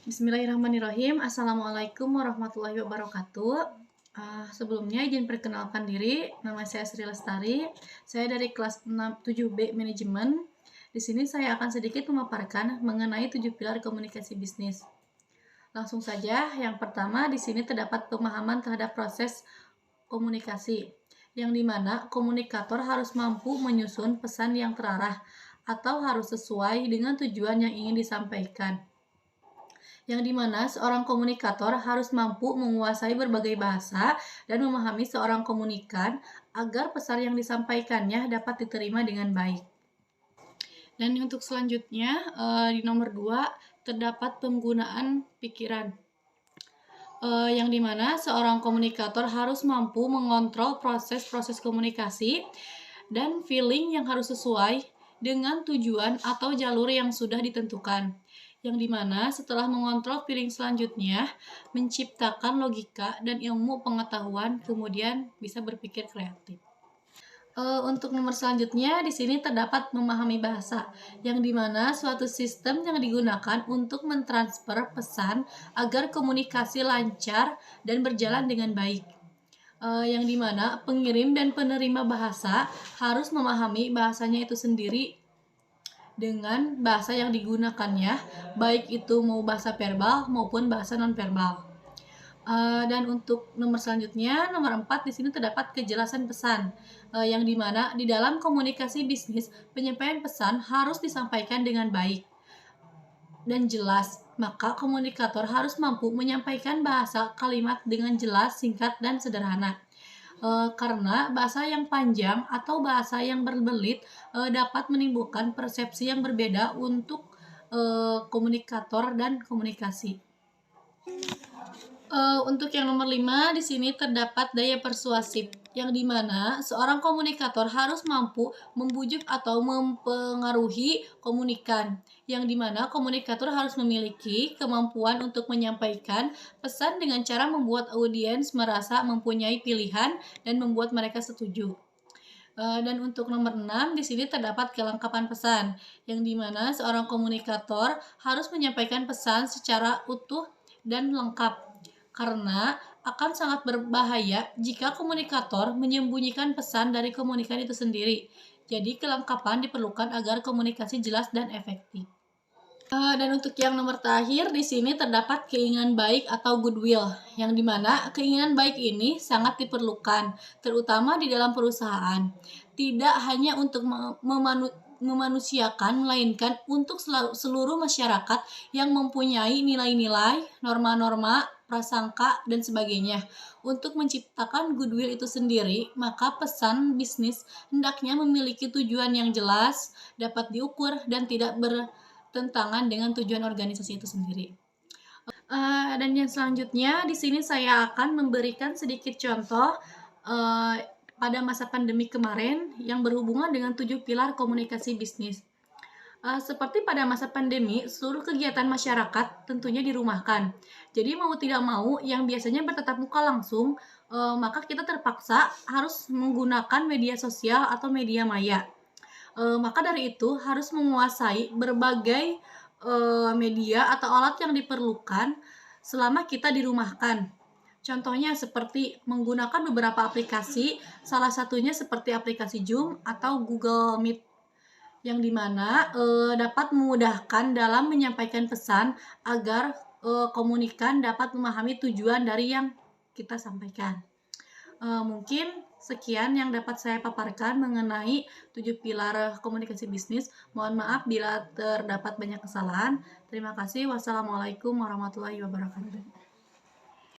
Bismillahirrahmanirrahim. Assalamualaikum warahmatullahi wabarakatuh. Sebelumnya izin perkenalkan diri, nama saya Sri Lestari. Saya dari kelas 7B Manajemen. Di sini saya akan sedikit memaparkan mengenai 7 pilar komunikasi bisnis. Langsung saja, yang pertama di sini terdapat pemahaman terhadap proses komunikasi, yang dimana komunikator harus mampu menyusun pesan yang terarah atau harus sesuai dengan tujuan yang ingin disampaikan, yang dimana seorang komunikator harus mampu menguasai berbagai bahasa dan memahami seorang komunikan agar pesan yang disampaikannya dapat diterima dengan baik. Dan untuk selanjutnya, di nomor 2 terdapat penggunaan pikiran, yang dimana seorang komunikator harus mampu mengontrol proses-proses komunikasi dan feeling yang harus sesuai dengan tujuan atau jalur yang sudah ditentukan, yang dimana setelah mengontrol feeling selanjutnya menciptakan logika dan ilmu pengetahuan, kemudian bisa berpikir kreatif. Untuk nomor selanjutnya di sini terdapat memahami bahasa, yang dimana suatu sistem yang digunakan untuk mentransfer pesan agar komunikasi lancar dan berjalan dengan baik, yang dimana pengirim dan penerima bahasa harus memahami bahasanya itu sendiri dengan bahasa yang digunakannya, baik itu mau bahasa verbal maupun bahasa nonverbal. Dan untuk nomor selanjutnya, nomor 4 di sini terdapat kejelasan pesan, yang dimana di dalam komunikasi bisnis penyampaian pesan harus disampaikan dengan baik dan jelas. Maka komunikator harus mampu menyampaikan bahasa kalimat dengan jelas, singkat, dan sederhana. Karena bahasa yang panjang atau bahasa yang berbelit dapat menimbulkan persepsi yang berbeda untuk komunikator dan komunikasi. Untuk yang nomor 5 di sini terdapat daya persuasif, yang dimana seorang komunikator harus mampu membujuk atau mempengaruhi komunikan, yang dimana komunikator harus memiliki kemampuan untuk menyampaikan pesan dengan cara membuat audiens merasa mempunyai pilihan dan membuat mereka setuju. Dan untuk nomor 6 di sini terdapat kelengkapan pesan, yang dimana seorang komunikator harus menyampaikan pesan secara utuh dan lengkap, karena akan sangat berbahaya jika komunikator menyembunyikan pesan dari komunikan itu sendiri. Jadi kelengkapan diperlukan agar komunikasi jelas dan efektif. Dan untuk yang nomor terakhir di sini terdapat keinginan baik atau goodwill, yang dimana keinginan baik ini sangat diperlukan, terutama di dalam perusahaan. Tidak hanya untuk memanusiakan, melainkan untuk seluruh masyarakat yang mempunyai nilai-nilai, norma-norma, prasangka, dan sebagainya. Untuk menciptakan goodwill itu sendiri, maka pesan bisnis hendaknya memiliki tujuan yang jelas, dapat diukur, dan tidak bertentangan dengan tujuan organisasi itu sendiri. Dan yang selanjutnya di sini saya akan memberikan sedikit contoh pada masa pandemi kemarin yang berhubungan dengan 7 pilar komunikasi bisnis. Seperti pada masa pandemi, seluruh kegiatan masyarakat tentunya dirumahkan. Jadi mau tidak mau, yang biasanya bertatap muka langsung, maka kita terpaksa harus menggunakan media sosial atau media maya. Maka dari itu harus menguasai berbagai media atau alat yang diperlukan selama kita dirumahkan. Contohnya seperti menggunakan beberapa aplikasi, salah satunya seperti aplikasi Zoom atau Google Meet, yang dimana dapat memudahkan dalam menyampaikan pesan agar komunikan dapat memahami tujuan dari yang kita sampaikan. Mungkin sekian yang dapat saya paparkan mengenai 7 pilar komunikasi bisnis. Mohon maaf bila terdapat banyak kesalahan. Terima kasih. Wassalamualaikum warahmatullahi wabarakatuh.